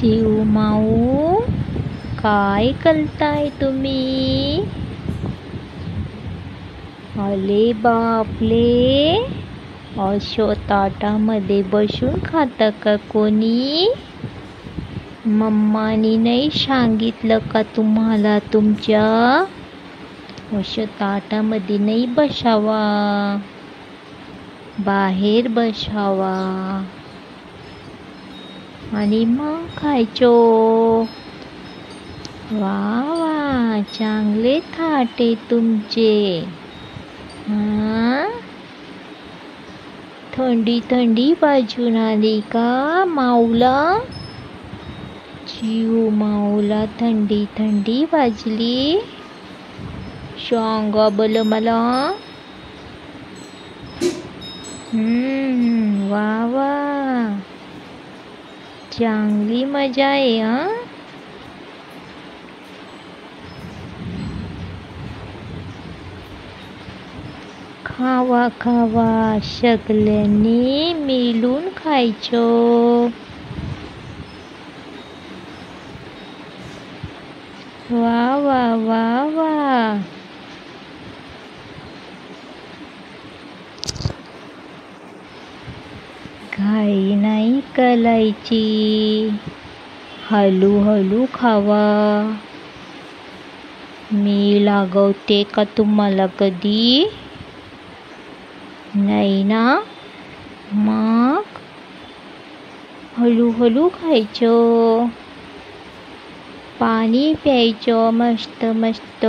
चिऊ माऊ, काय करताय तुम्ही? अले बापले, अशो ताटामध्ये बसून खाता का कोणी? मम्मानी नाही सांगितलं का तुम्हाला तुमच्या? अशो ताटामध्ये नाही बसावा, बाहेर बसावा आणि मग खायचो. वा वा, चांगले थाट आहे तुमचे. थंडी थंडी वाजून आली का माऊला? चिऊ माऊला थंडी थंडी वाजली? सांगा बरं मला. वा वा, चांगली मजा आहे. खावा खावा, सगळ्यांनी मिळून खायचो. वा वा वा वा. घाई नाही करायची, हळूहळू खावा. मी लागवते का तुम्हाला कधी? नाही ना, मग हळूहळू खायचं. पाणी प्यायचं, मस्त मस्त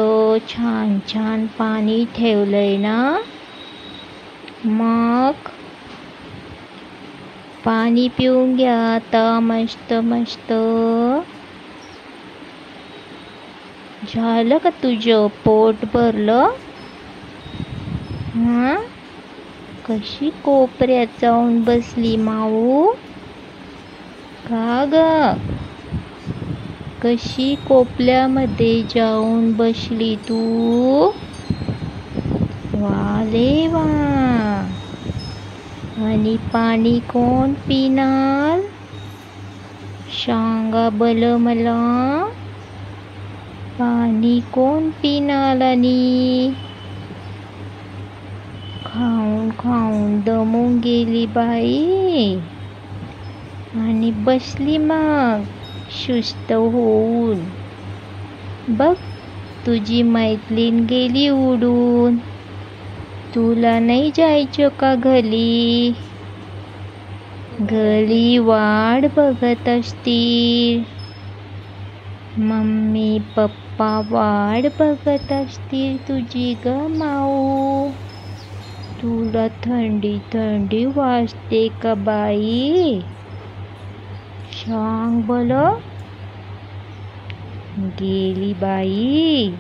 छान छान पाणी ठेवलंय ना. मग पाणी पिऊन घ्या आता मस्त मस्त. झालं का तुझं पोट भरलं? कशी कोपऱ्यात जाऊन बसली माऊ? का ग, कशी कोपऱ्यामध्ये जाऊन बसली तू? वा रे वा. आणि पाणी कोण पिणार? सांगा बरं मला. पाणी कोण पिणार? आणि खाऊन खाऊन दमून गेली बाई आणि बसली मग सुस्त होऊन. बघ, तुझी मैत्रीण गेली उडून. तुला नाही जायचं का घरी? घरी वाट बघत असतील, मम्मी पप्पा वाट बघत असतील तुझी ग माऊ. तुला थंडी थंडी वाजते का बाई? सांग बरं. गेली बाई.